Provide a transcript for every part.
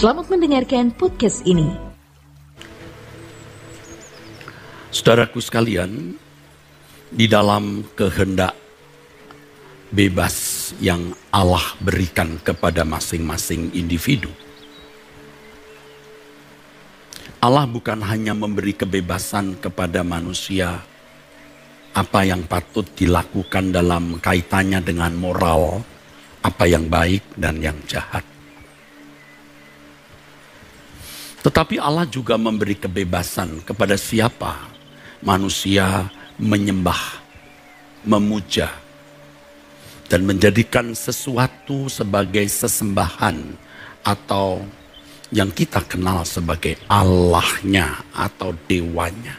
Selamat mendengarkan podcast ini. Saudaraku sekalian, di dalam kehendak bebas yang Allah berikan kepada masing-masing individu, Allah bukan hanya memberi kebebasan kepada manusia apa yang patut dilakukan dalam kaitannya dengan moral, apa yang baik dan yang jahat. Tetapi Allah juga memberi kebebasan kepada siapa manusia menyembah, memuja, dan menjadikan sesuatu sebagai sesembahan atau yang kita kenal sebagai Allahnya atau dewanya.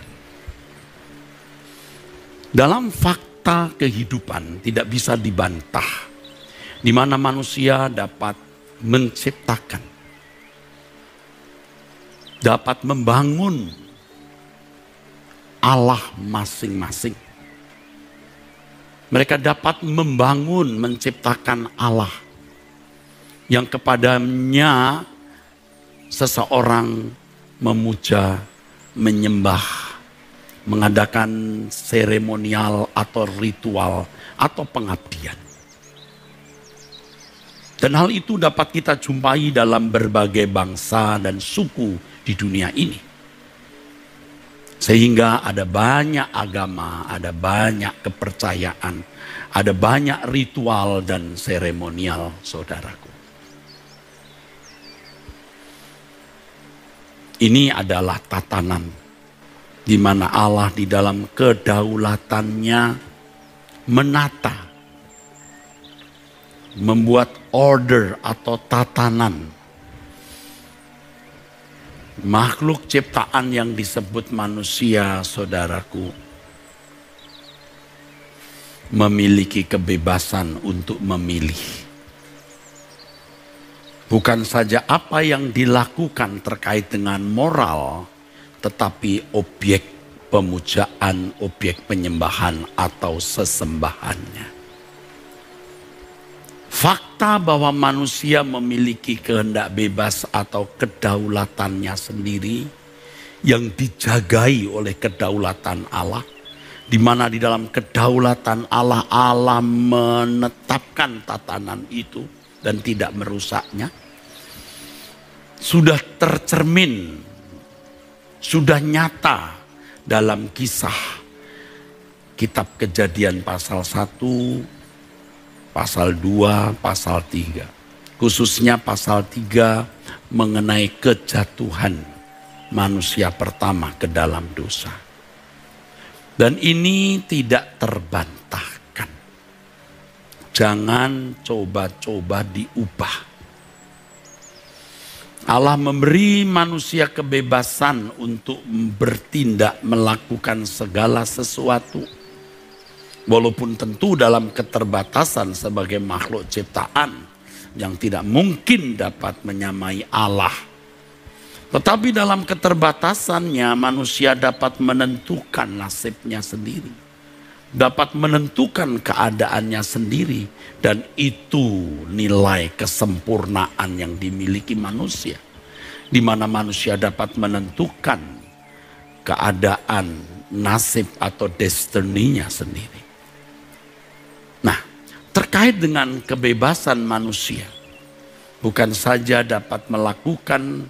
Dalam fakta kehidupan tidak bisa dibantah, di mana manusia dapat menciptakan, dapat membangun Allah masing-masing. Mereka dapat membangun, menciptakan Allah yang kepadanya seseorang memuja, menyembah, mengadakan seremonial atau ritual atau pengabdian. Dan hal itu dapat kita jumpai dalam berbagai bangsa dan suku di dunia ini. Sehingga ada banyak agama, ada banyak kepercayaan, ada banyak ritual dan seremonial, saudaraku. Ini adalah tatanan di mana Allah di dalam kedaulatannya menata, membuat order atau tatanan makhluk ciptaan yang disebut manusia, saudaraku, memiliki kebebasan untuk memilih. Bukan saja apa yang dilakukan terkait dengan moral, tetapi objek pemujaan, objek penyembahan atau sesembahannya. Fakta bahwa manusia memiliki kehendak bebas atau kedaulatannya sendiri yang dijagai oleh kedaulatan Allah, di mana di dalam kedaulatan Allah, Allah menetapkan tatanan itu dan tidak merusaknya, sudah tercermin, sudah nyata dalam kisah kitab Kejadian pasal 1, pasal 2, pasal 3. Khususnya pasal 3 mengenai kejatuhan manusia pertama ke dalam dosa. Dan ini tidak terbantahkan. Jangan coba-coba diubah. Allah memberi manusia kebebasan untuk bertindak, melakukan segala sesuatu. Walaupun tentu dalam keterbatasan sebagai makhluk ciptaan yang tidak mungkin dapat menyamai Allah. Tetapi dalam keterbatasannya manusia dapat menentukan nasibnya sendiri. Dapat menentukan keadaannya sendiri. Dan itu nilai kesempurnaan yang dimiliki manusia. Di mana manusia dapat menentukan keadaan, nasib atau destininya sendiri. Nah, terkait dengan kebebasan manusia, bukan saja dapat melakukan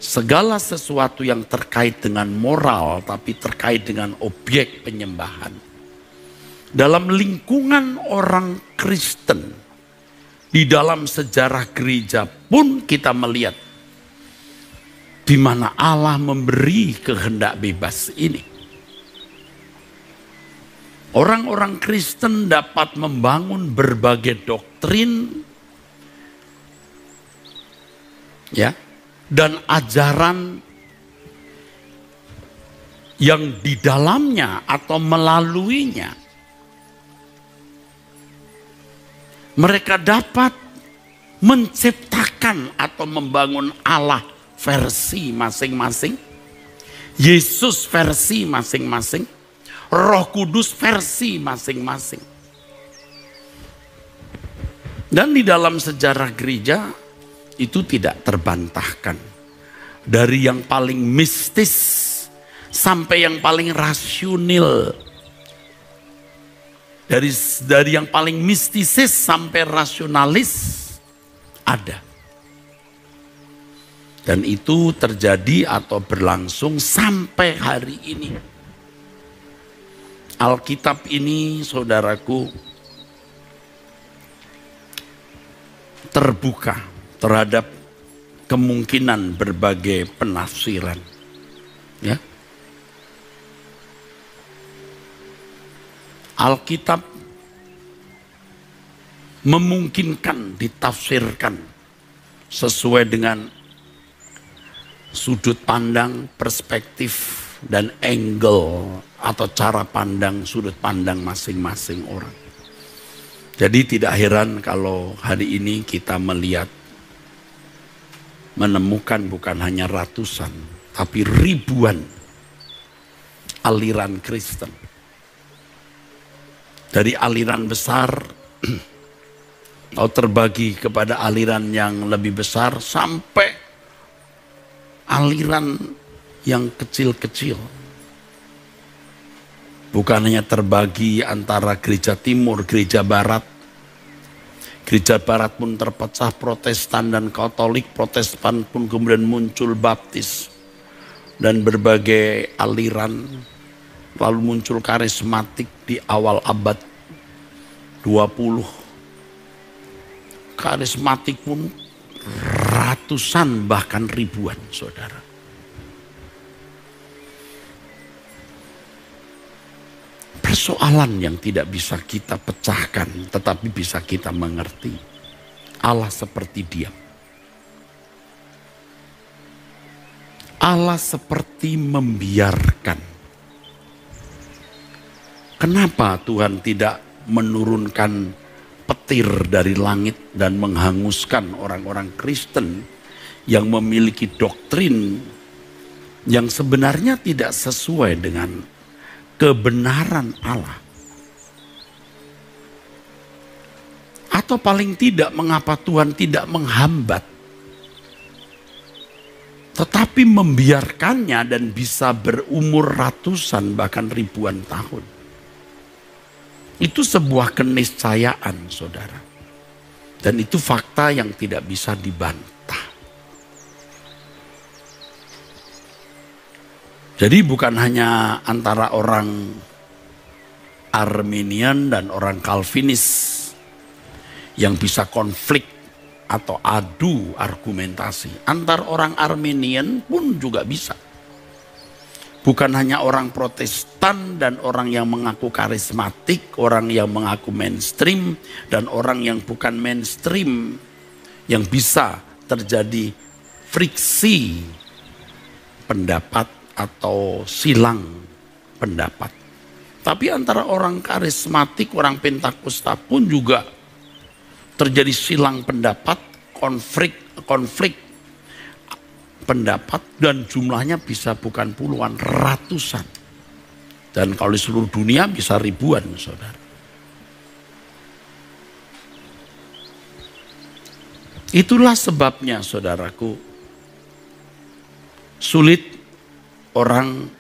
segala sesuatu yang terkait dengan moral, tapi terkait dengan objek penyembahan. Dalam lingkungan orang Kristen, di dalam sejarah gereja pun kita melihat di mana Allah memberi kehendak bebas ini. Orang-orang Kristen dapat membangun berbagai doktrin, ya, dan ajaran yang di dalamnya atau melaluinya mereka dapat menciptakan atau membangun Allah versi masing-masing, Yesus versi masing-masing, Roh Kudus versi masing-masing. Dan di dalam sejarah gereja itu tidak terbantahkan. Dari yang paling mistis sampai yang paling rasional. Dari yang paling mistisis sampai rasionalis ada. Dan itu terjadi atau berlangsung sampai hari ini. Alkitab ini, saudaraku, terbuka terhadap kemungkinan berbagai penafsiran. Ya. Alkitab memungkinkan ditafsirkan sesuai dengan sudut pandang, perspektif, dan angle atau cara pandang, sudut pandang masing-masing orang. Jadi tidak heran kalau hari ini kita menemukan bukan hanya ratusan, tapi ribuan aliran Kristen. Dari aliran besar atau terbagi kepada aliran yang lebih besar sampai aliran yang kecil-kecil. Bukan hanya terbagi antara gereja timur, gereja barat. Gereja barat pun terpecah Protestan dan Katolik, Protestan pun kemudian muncul Baptis dan berbagai aliran. Lalu muncul karismatik di awal abad 20. Karismatik pun ratusan bahkan ribuan, saudara. Persoalan yang tidak bisa kita pecahkan, tetapi bisa kita mengerti. Allah seperti diam. Allah seperti membiarkan. Kenapa Tuhan tidak menurunkan petir dari langit dan menghanguskan orang-orang Kristen yang memiliki doktrin yang sebenarnya tidak sesuai dengan kebenaran Allah? Atau paling tidak mengapa Tuhan tidak menghambat, tetapi membiarkannya dan bisa berumur ratusan bahkan ribuan tahun? Itu sebuah keniscayaan, saudara. Dan itu fakta yang tidak bisa dibantah. Jadi bukan hanya antara orang Arminian dan orang Calvinis yang bisa konflik atau adu argumentasi. Antar orang Arminian pun juga bisa. Bukan hanya orang Protestan dan orang yang mengaku karismatik, orang yang mengaku mainstream, dan orang yang bukan mainstream, yang bisa terjadi friksi pendapat atau silang pendapat. Tapi antara orang karismatik, orang Pentakosta pun juga terjadi silang pendapat, konflik pendapat, dan jumlahnya bisa bukan puluhan, ratusan. Dan kalau di seluruh dunia bisa ribuan, saudara. Itulah sebabnya, saudaraku, sulit orang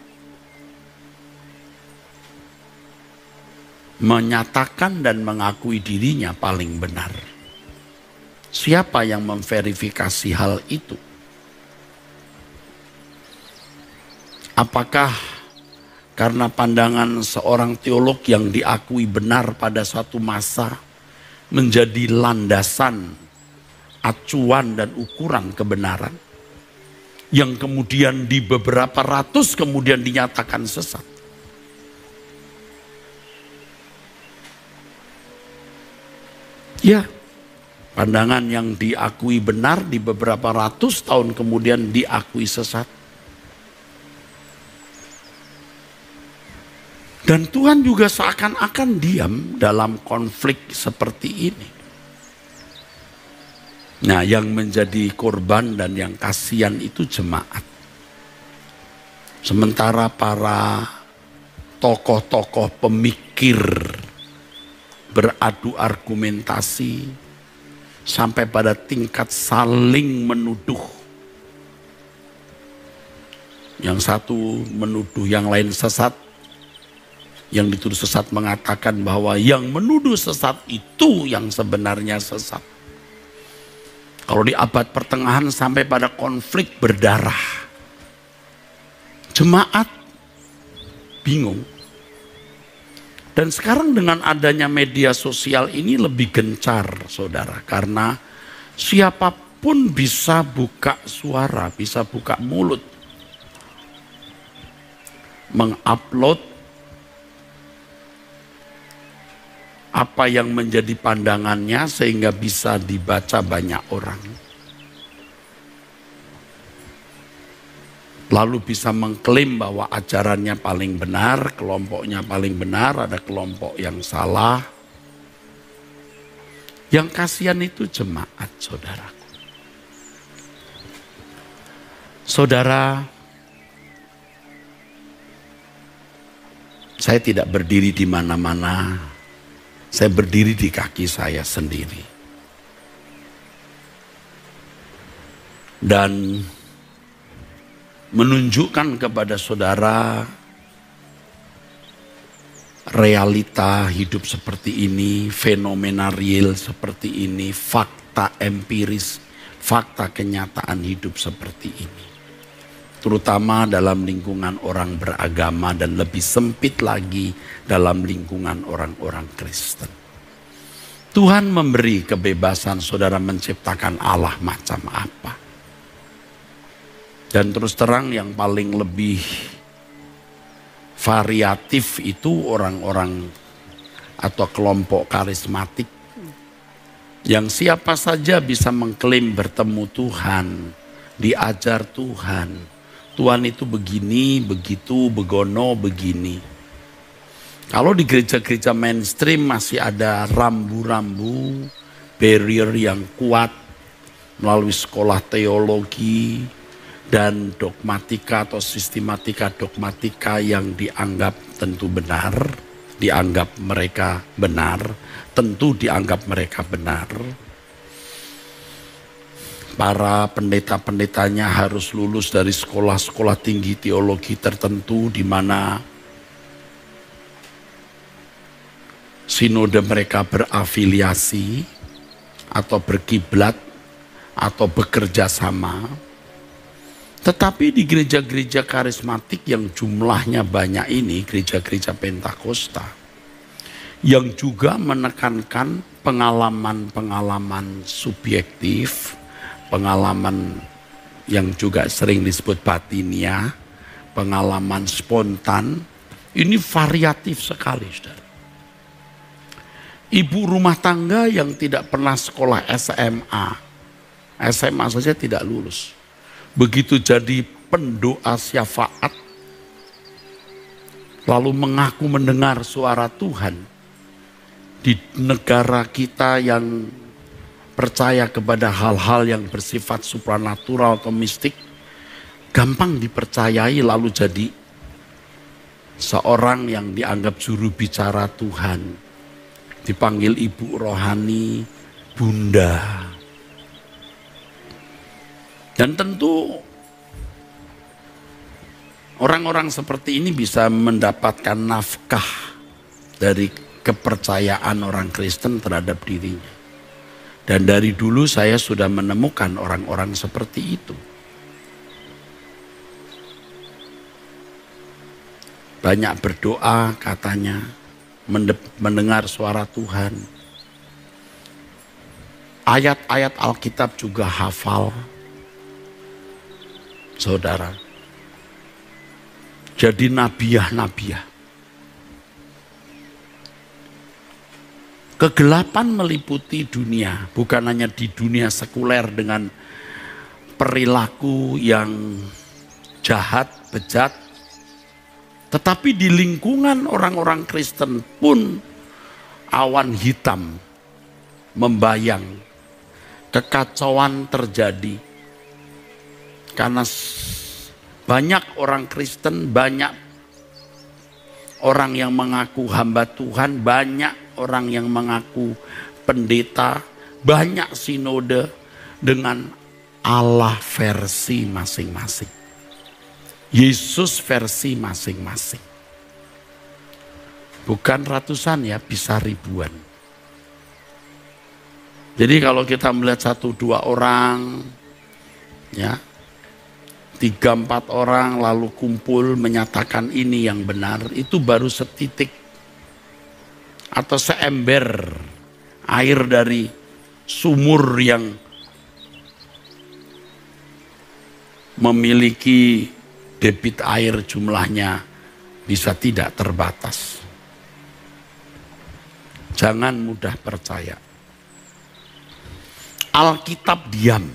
menyatakan dan mengakui dirinya paling benar. Siapa yang memverifikasi hal itu? Apakah karena pandangan seorang teolog yang diakui benar pada satu masa menjadi landasan, acuan dan ukuran kebenaran, yang kemudian di beberapa ratus kemudian dinyatakan sesat? Ya, pandangan yang diakui benar di beberapa ratus tahun kemudian diakui sesat. Dan Tuhan juga seakan-akan diam dalam konflik seperti ini. Nah, yang menjadi korban dan yang kasihan itu jemaat. Sementara para tokoh-tokoh pemikir beradu argumentasi, sampai pada tingkat saling menuduh. Yang satu menuduh yang lain sesat, yang dituduh sesat mengatakan bahwa yang menuduh sesat itu yang sebenarnya sesat. Kalau di abad pertengahan sampai pada konflik berdarah. Jemaat bingung. Dan sekarang dengan adanya media sosial ini lebih gencar, saudara. Karena siapapun bisa buka suara, bisa buka mulut. Mengupload apa yang menjadi pandangannya sehingga bisa dibaca banyak orang. Lalu bisa mengklaim bahwa ajarannya paling benar, kelompoknya paling benar, ada kelompok yang salah. Yang kasihan itu jemaat, saudaraku. Saudara, saya tidak berdiri di mana-mana, saya berdiri di kaki saya sendiri. Dan menunjukkan kepada saudara realita hidup seperti ini, fenomena real seperti ini, fakta empiris, fakta kenyataan hidup seperti ini. Terutama dalam lingkungan orang beragama dan lebih sempit lagi dalam lingkungan orang-orang Kristen. Tuhan memberi kebebasan saudara menciptakan Allah macam apa. Dan terus terang yang paling lebih variatif itu orang-orang atau kelompok karismatik. Yang siapa saja bisa mengklaim bertemu Tuhan, diajar Tuhan. Tuhan itu begini, begitu, begono, begini. Kalau di gereja-gereja mainstream masih ada rambu-rambu, barrier yang kuat melalui sekolah teologi, dan dogmatika atau sistematika dogmatika yang dianggap tentu benar, dianggap mereka benar, tentu dianggap mereka benar. Para pendeta-pendetanya harus lulus dari sekolah-sekolah tinggi teologi tertentu di mana sinode mereka berafiliasi atau berkiblat atau bekerja sama. Tetapi di gereja-gereja karismatik yang jumlahnya banyak ini, gereja-gereja Pentakosta, yang juga menekankan pengalaman-pengalaman subjektif, pengalaman yang juga sering disebut batinia, pengalaman spontan, ini variatif sekali, saudara. Ibu rumah tangga yang tidak pernah sekolah SMA saja tidak lulus. Begitu jadi pendoa syafaat, lalu mengaku mendengar suara Tuhan. Di negara kita yang percaya kepada hal-hal yang bersifat supranatural atau mistik, gampang dipercayai lalu jadi seorang yang dianggap juru bicara Tuhan. Dipanggil ibu rohani, bunda. Dan tentu orang-orang seperti ini bisa mendapatkan nafkah dari kepercayaan orang Kristen terhadap dirinya. Dan dari dulu saya sudah menemukan orang-orang seperti itu. Banyak berdoa katanya, mendengar suara Tuhan. Ayat-ayat Alkitab juga hafal. Saudara, jadi nabiah-nabiah. Kegelapan meliputi dunia, bukan hanya di dunia sekuler dengan perilaku yang jahat, bejat, tetapi di lingkungan orang-orang Kristen pun awan hitam membayang, kekacauan terjadi. Karena banyak orang Kristen, banyak orang yang mengaku hamba Tuhan, banyak orang yang mengaku pendeta, Banyak sinode dengan Allah versi masing-masing. Yesus versi masing-masing. Bukan ratusan ya, bisa ribuan. Jadi kalau kita melihat 1-2 orang, ya, 3-4 orang lalu kumpul menyatakan ini yang benar, itu baru setitik atau seember air dari sumur yang memiliki debit air jumlahnya bisa tidak terbatas. Jangan mudah percaya. Alkitab diam.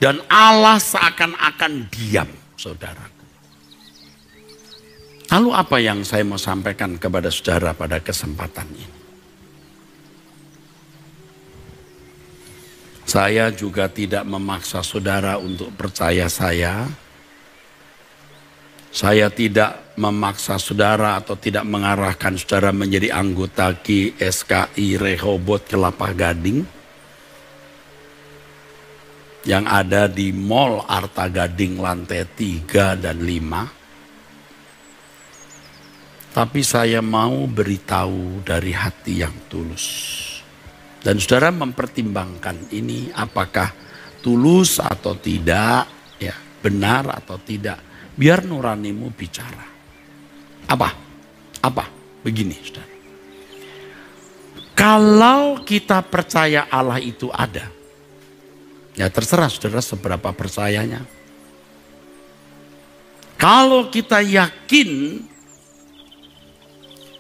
Dan Allah seakan-akan diam, saudaraku. Lalu apa yang saya mau sampaikan kepada saudara pada kesempatan ini? Saya juga tidak memaksa saudara untuk percaya saya. Saya tidak memaksa saudara atau tidak mengarahkan saudara menjadi anggota GSKI Rehoboth Kelapa Gading yang ada di Mall Arta Gading lantai 3 dan 5. Tapi saya mau beritahu dari hati yang tulus. Dan saudara mempertimbangkan ini apakah tulus atau tidak, ya, benar atau tidak. Biar nuranimu bicara. Apa? Begini, saudara. Kalau kita percaya Allah itu ada, ya terserah saudara seberapa percayanya. Kalau kita yakin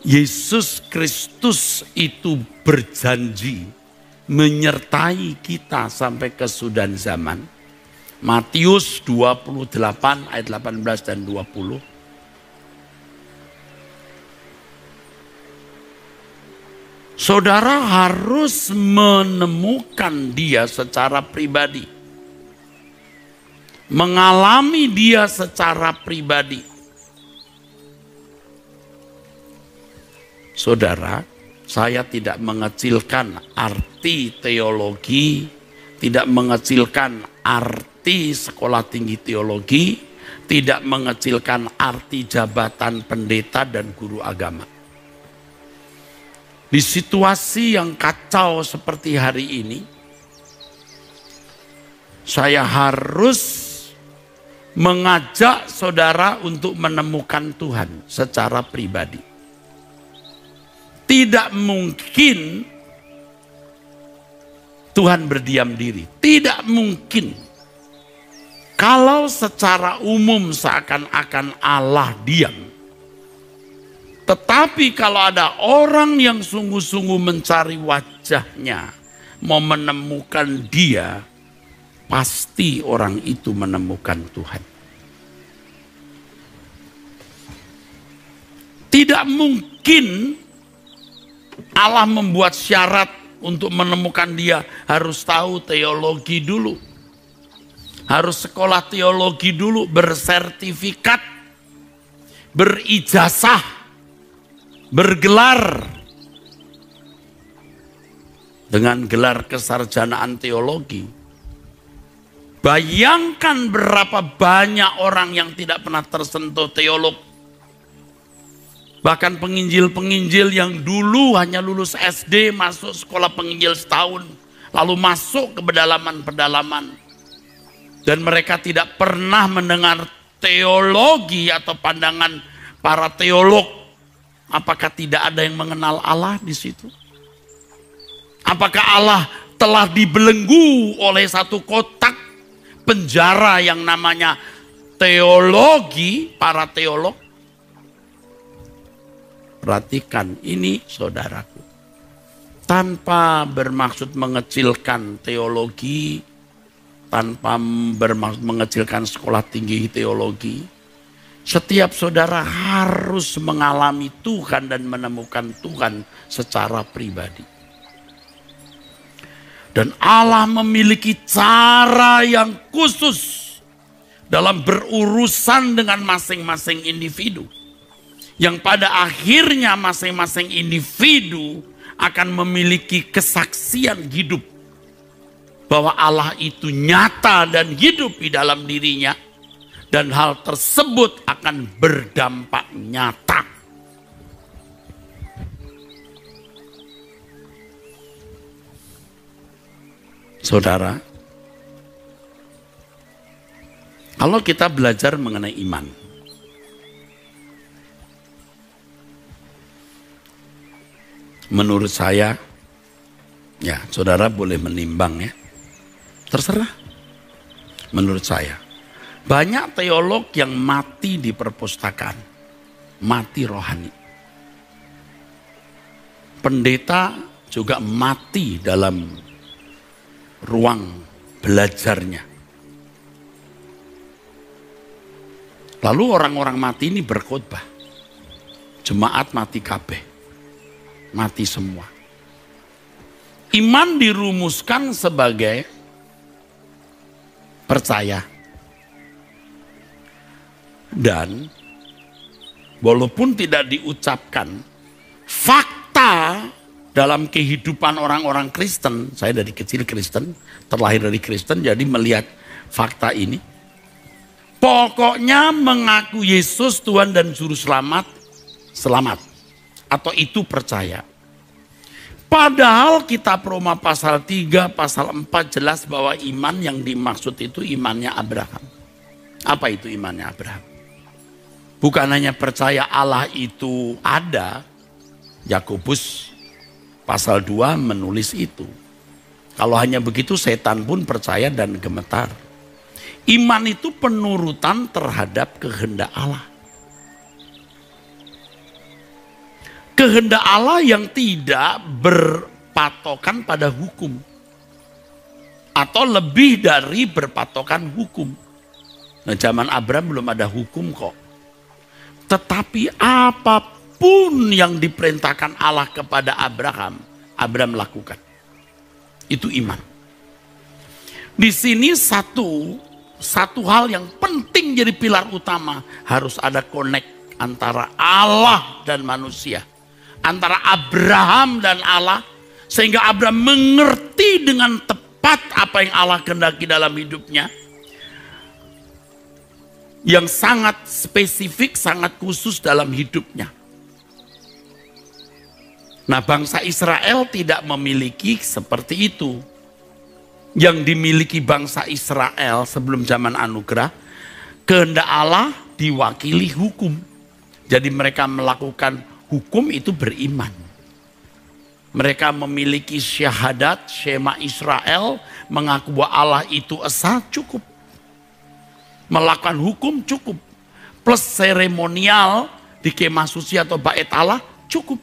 Yesus Kristus itu berjanji menyertai kita sampai kesudahan zaman. Matius 28 ayat 18 dan 20. Saudara harus menemukan dia secara pribadi. Mengalami dia secara pribadi. Saudara, saya tidak mengecilkan arti teologi, tidak mengecilkan arti sekolah tinggi teologi, tidak mengecilkan arti jabatan pendeta dan guru agama. Di situasi yang kacau seperti hari ini, saya harus mengajak saudara untuk menemukan Tuhan secara pribadi. Tidak mungkin Tuhan berdiam diri. Tidak mungkin. Kalau secara umum seakan-akan Allah diam. Tetapi kalau ada orang yang sungguh-sungguh mencari wajahnya, mau menemukan dia, pasti orang itu menemukan Tuhan. Tidak mungkin Allah membuat syarat untuk menemukan dia harus tahu teologi dulu. Harus sekolah teologi dulu, bersertifikat, berijazah, bergelar. Dengan gelar kesarjanaan teologi. Bayangkan berapa banyak orang yang tidak pernah tersentuh teolog. Bahkan penginjil-penginjil yang dulu hanya lulus SD, masuk sekolah penginjil setahun, lalu masuk ke pedalaman-pedalaman. Dan mereka tidak pernah mendengar teologi atau pandangan para teolog. Apakah tidak ada yang mengenal Allah di situ? Apakah Allah telah dibelenggu oleh satu kotak penjara yang namanya teologi, para teolog? Perhatikan ini saudaraku. Tanpa bermaksud mengecilkan teologi, tanpa bermaksud mengecilkan sekolah tinggi teologi, setiap saudara harus mengalami Tuhan dan menemukan Tuhan secara pribadi. Dan Allah memiliki cara yang khusus dalam berurusan dengan masing-masing individu. Yang pada akhirnya masing-masing individu akan memiliki kesaksian hidup bahwa Allah itu nyata dan hidup di dalam dirinya, dan hal tersebut akan berdampak nyata. Saudara, kalau kita belajar mengenai iman, menurut saya, ya saudara boleh menimbang ya, terserah. Menurut saya, banyak teolog yang mati di perpustakaan, mati rohani. Pendeta juga mati dalam ruang belajarnya. Lalu orang-orang mati ini berkhotbah, jemaat mati kabeh, mati semua. Iman dirumuskan sebagai percaya. Dan walaupun tidak diucapkan, fakta dalam kehidupan orang-orang Kristen, saya dari kecil Kristen, terlahir dari Kristen, jadi melihat fakta ini. Pokoknya mengaku Yesus Tuhan dan Juru Selamat, selamat. Atau itu percaya. Padahal kitab Roma pasal 3, pasal 4 jelas bahwa iman yang dimaksud itu imannya Abraham. Apa itu imannya Abraham? Bukan hanya percaya Allah itu ada, Yakobus pasal 2 menulis itu. Kalau hanya begitu setan pun percaya dan gemetar. Iman itu penurutan terhadap kehendak Allah. Kehendak Allah yang tidak berpatokan pada hukum. Atau lebih dari berpatokan hukum. Nah, zaman Abraham belum ada hukum kok. Tetapi apapun yang diperintahkan Allah kepada Abraham, Abraham lakukan. Itu iman. Di sini satu hal yang penting jadi pilar utama, harus ada connect antara Allah dan manusia, antara Abraham dan Allah, sehingga Abraham mengerti dengan tepat apa yang Allah kehendaki dalam hidupnya, yang sangat spesifik, sangat khusus dalam hidupnya. Nah, bangsa Israel tidak memiliki seperti itu. Yang dimiliki bangsa Israel sebelum zaman anugerah, kehendak Allah diwakili hukum. Jadi mereka melakukan hukum itu beriman. Mereka memiliki syahadat, Shema Israel, mengaku bahwa Allah itu esa, cukup. Melakukan hukum cukup. Plus seremonial di kemah suci atau bait Allah cukup.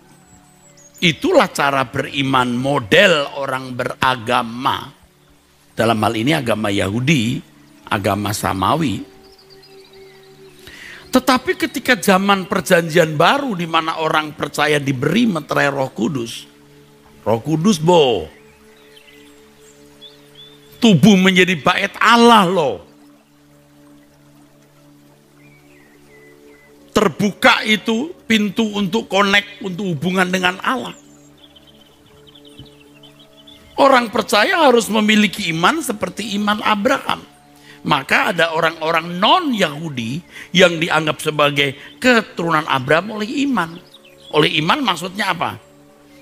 Itulah cara beriman model orang beragama. Dalam hal ini agama Yahudi, agama Samawi. Tetapi ketika zaman perjanjian baru di mana orang percaya diberi meterai Roh Kudus. Roh Kudus tubuh menjadi bait Allah loh. Terbuka itu pintu untuk connect, untuk hubungan dengan Allah. Orang percaya harus memiliki iman seperti iman Abraham. Maka ada orang-orang non-Yahudi yang dianggap sebagai keturunan Abraham oleh iman. Oleh iman maksudnya apa?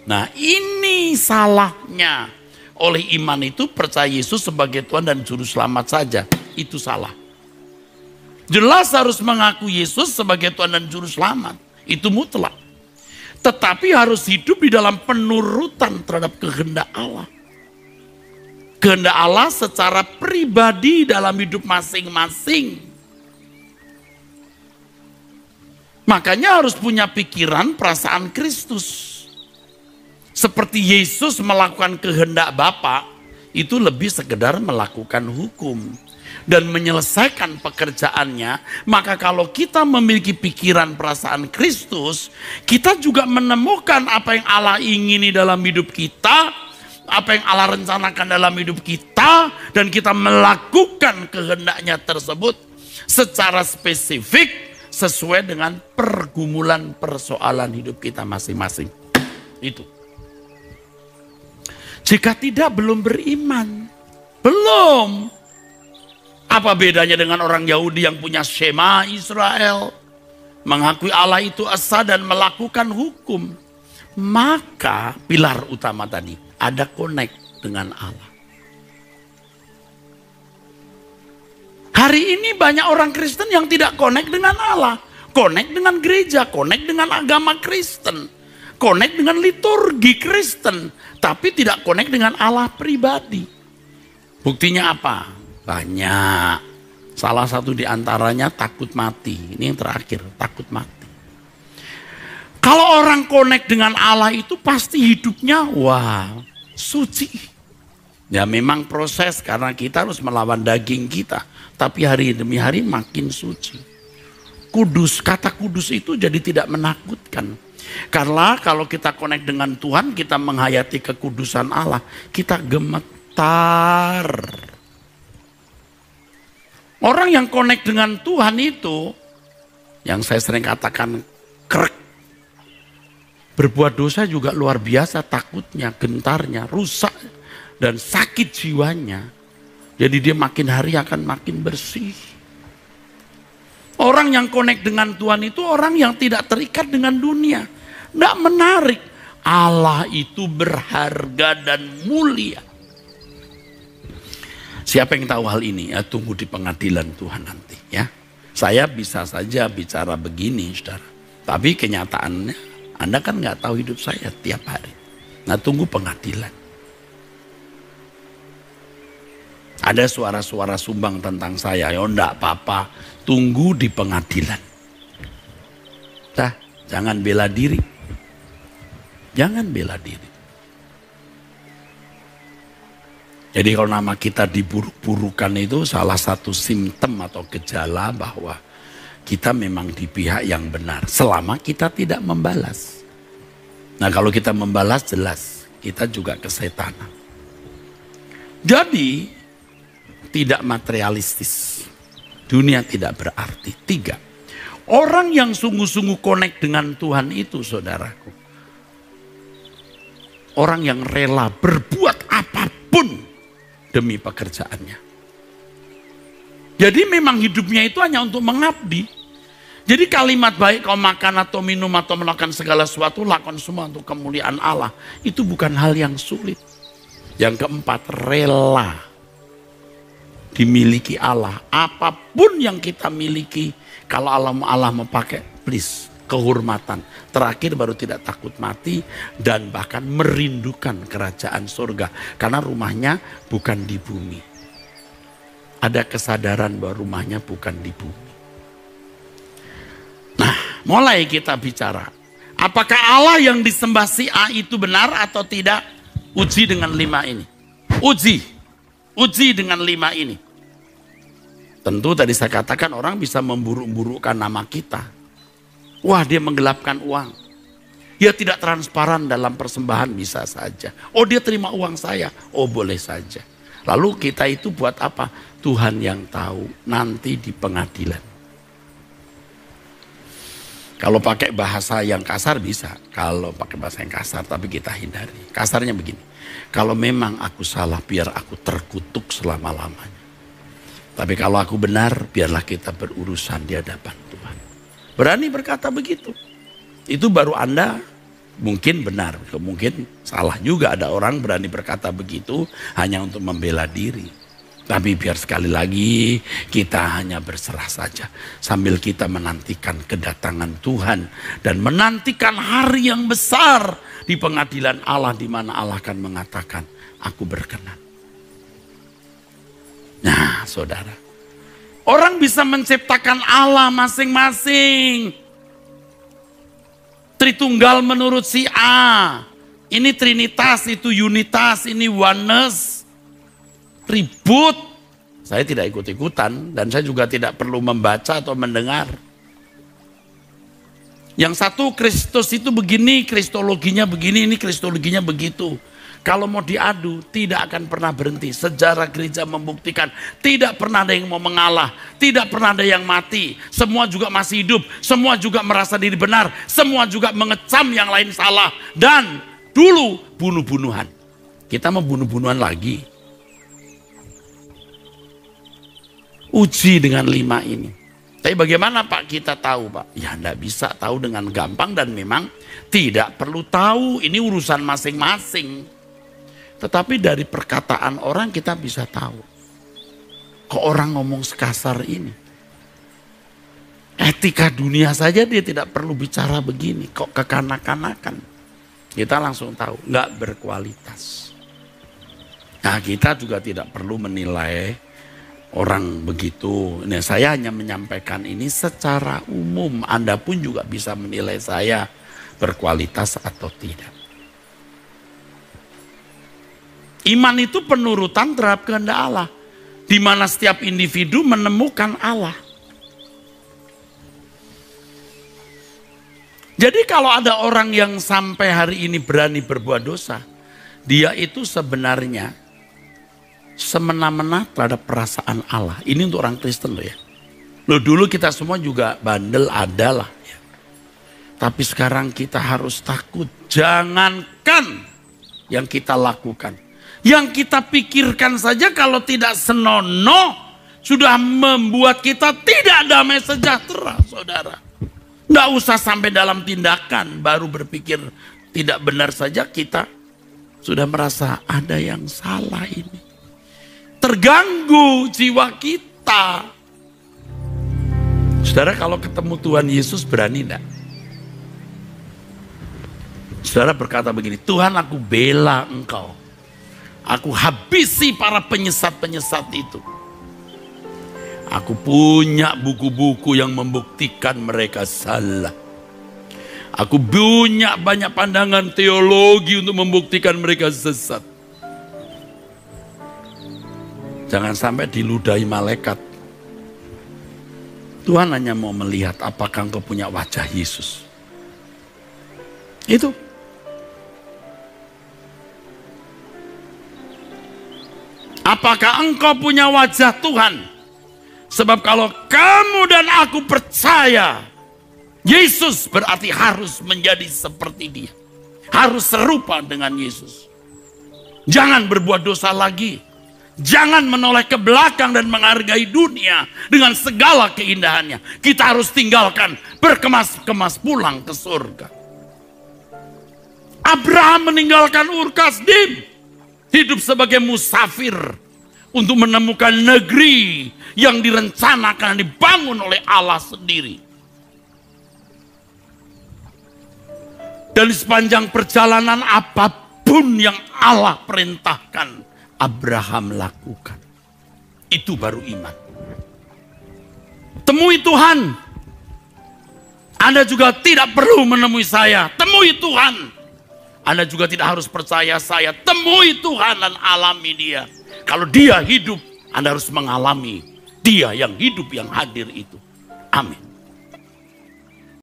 Nah, ini salahnya. Oleh iman itu percaya Yesus sebagai Tuhan dan Juru Selamat saja. Itu salah. Jelas harus mengaku Yesus sebagai Tuhan dan Juru Selamat. Itu mutlak. Tetapi harus hidup di dalam penurutan terhadap kehendak Allah. Kehendak Allah secara pribadi dalam hidup masing-masing. Makanya harus punya pikiran perasaan Kristus. Seperti Yesus melakukan kehendak Bapa, itu lebih sekedar melakukan hukum dan menyelesaikan pekerjaannya. Maka kalau kita memiliki pikiran perasaan Kristus, kita juga menemukan apa yang Allah ingini dalam hidup kita, apa yang Allah rencanakan dalam hidup kita, dan kita melakukan kehendaknya tersebut secara spesifik sesuai dengan pergumulan persoalan hidup kita masing-masing. Itu. Jika tidak, belum beriman. Belum. Apa bedanya dengan orang Yahudi yang punya Shema Israel? Mengakui Allah itu esa dan melakukan hukum. Maka pilar utama tadi, ada connect dengan Allah. Hari ini banyak orang Kristen yang tidak connect dengan Allah. Connect dengan gereja, connect dengan agama Kristen. Connect dengan liturgi Kristen. Tapi tidak connect dengan Allah pribadi. Buktinya apa? Banyak. Salah satu di antaranya takut mati. Ini yang terakhir, takut mati. Kalau orang connect dengan Allah itu pasti hidupnya, wah, suci. Ya memang proses karena kita harus melawan daging kita. Tapi hari demi hari makin suci. Kudus, kata kudus itu jadi tidak menakutkan. Karena kalau kita connect dengan Tuhan, kita menghayati kekudusan Allah, kita gemetar. Orang yang connect dengan Tuhan itu, yang saya sering katakan krek, berbuat dosa juga luar biasa takutnya, gentarnya, rusak dan sakit jiwanya. Jadi dia makin hari akan makin bersih. Orang yang connect dengan Tuhan itu orang yang tidak terikat dengan dunia. Tidak menarik. Allah itu berharga dan mulia. Siapa yang tahu hal ini? Ya, tunggu di pengadilan Tuhan nanti. Ya, saya bisa saja bicara begini, saudara. Tapi kenyataannya, Anda kan nggak tahu hidup saya tiap hari. Nah, tunggu pengadilan. Ada suara-suara sumbang tentang saya. Ya, enggak apa-apa. Tunggu di pengadilan. Nah, jangan bela diri. Jangan bela diri. Jadi kalau nama kita diburuk-burukan itu salah satu simptom atau gejala bahwa kita memang di pihak yang benar. Selama kita tidak membalas. Nah kalau kita membalas jelas kita juga kesetanan. Jadi tidak materialistis. Dunia tidak berarti. 3. Orang yang sungguh-sungguh connect dengan Tuhan itu saudaraku. Orang yang rela berbuat apapun demi pekerjaannya. Jadi memang hidupnya itu hanya untuk mengabdi. Jadi kalimat baik kau makan atau minum atau melakukan segala sesuatu, lakukan semua untuk kemuliaan Allah. Itu bukan hal yang sulit. Yang keempat, rela dimiliki Allah. Apapun yang kita miliki, kalau Allah mau pakai, please, kehormatan. Terakhir baru tidak takut mati dan bahkan merindukan kerajaan surga. Karena rumahnya bukan di bumi. Ada kesadaran bahwa rumahnya bukan di bumi. Nah, mulai kita bicara. Apakah Allah yang disembah si A itu benar atau tidak? Uji dengan 5 ini. Uji dengan 5 ini. Tentu tadi saya katakan orang bisa memburuk-burukkan nama kita. Wah, dia menggelapkan uang. Dia tidak transparan dalam persembahan, bisa saja. Oh, dia terima uang saya. Oh, boleh saja. Lalu kita itu buat apa? Tuhan yang tahu nanti di pengadilan. Kalau pakai bahasa yang kasar bisa. Kalau pakai bahasa yang kasar, tapi kita hindari. Kasarnya begini. Kalau memang aku salah, biar aku terkutuk selama-lamanya. Tapi kalau aku benar, biarlah kita berurusan di hadapan Tuhan. Berani berkata begitu. Itu baru Anda mungkin benar. Mungkin salah juga ada orang berani berkata begitu hanya untuk membela diri. Tapi biar sekali lagi kita hanya berserah saja. Sambil kita menantikan kedatangan Tuhan. Dan menantikan hari yang besar di pengadilan Allah. Di mana Allah akan mengatakan, aku berkenan. Nah saudara. Orang bisa menciptakan Allah masing-masing. Tritunggal menurut si A. Ini Trinitas, itu Unitas, ini Oneness. Ribut. Saya tidak ikut-ikutan dan saya juga tidak perlu membaca atau mendengar. Yang satu Kristus itu begini, kristologinya begini, ini kristologinya begitu. Kalau mau diadu, tidak akan pernah berhenti. Sejarah gereja membuktikan, tidak pernah ada yang mau mengalah. Tidak pernah ada yang mati. Semua juga masih hidup. Semua juga merasa diri benar. Semua juga mengecam yang lain salah. Dan dulu bunuh-bunuhan. Kita mau bunuh-bunuhan lagi. Uji dengan 5 ini. Tapi bagaimana Pak kita tahu Pak? Ya enggak bisa tahu dengan gampang dan memang tidak perlu tahu. Ini urusan masing-masing. Tetapi dari perkataan orang kita bisa tahu. Kok orang ngomong sekasar ini? Etika dunia saja dia tidak perlu bicara begini. Kok kekanak-kanakan? Kita langsung tahu, nggak berkualitas. Nah kita juga tidak perlu menilai orang begitu. Nah, saya hanya menyampaikan ini secara umum. Anda pun juga bisa menilai saya berkualitas atau tidak. Iman itu penurutan terhadap kehendak Allah. Di mana setiap individu menemukan Allah. Jadi kalau ada orang yang sampai hari ini berani berbuat dosa, dia itu sebenarnya semena-mena terhadap perasaan Allah. Ini untuk orang Kristen loh ya. Loh dulu kita semua juga bandel adalah ya. Tapi sekarang kita harus takut. Jangankan yang kita lakukan. Yang kita pikirkan saja kalau tidak senonoh sudah membuat kita tidak damai sejahtera, saudara. Nggak usah sampai dalam tindakan, baru berpikir tidak benar saja kita sudah merasa ada yang salah ini. Terganggu jiwa kita. Saudara kalau ketemu Tuhan Yesus berani enggak? Saudara berkata begini, Tuhan aku bela engkau. Aku habisi para penyesat-penyesat itu. Aku punya buku-buku yang membuktikan mereka salah. Aku punya banyak pandangan teologi untuk membuktikan mereka sesat. Jangan sampai diludahi malaikat. Tuhan hanya mau melihat apakah engkau punya wajah Yesus. Itu. Apakah engkau punya wajah Tuhan? Sebab kalau kamu dan aku percaya, Yesus berarti harus menjadi seperti Dia. Harus serupa dengan Yesus. Jangan berbuat dosa lagi. Jangan menoleh ke belakang dan menghargai dunia dengan segala keindahannya. Kita harus tinggalkan, berkemas-kemas pulang ke surga. Abraham meninggalkan Ur Kasdim, hidup sebagai musafir untuk menemukan negeri yang direncanakan, dibangun oleh Allah sendiri. Dan di sepanjang perjalanan apapun yang Allah perintahkan, Abraham lakukan. Itu baru iman. Temui Tuhan. Anda juga tidak perlu menemui saya. Temui Tuhan. Anda juga tidak harus percaya saya. Temui Tuhan dan alami Dia. Kalau Dia hidup, Anda harus mengalami Dia yang hidup, yang hadir itu. Amin.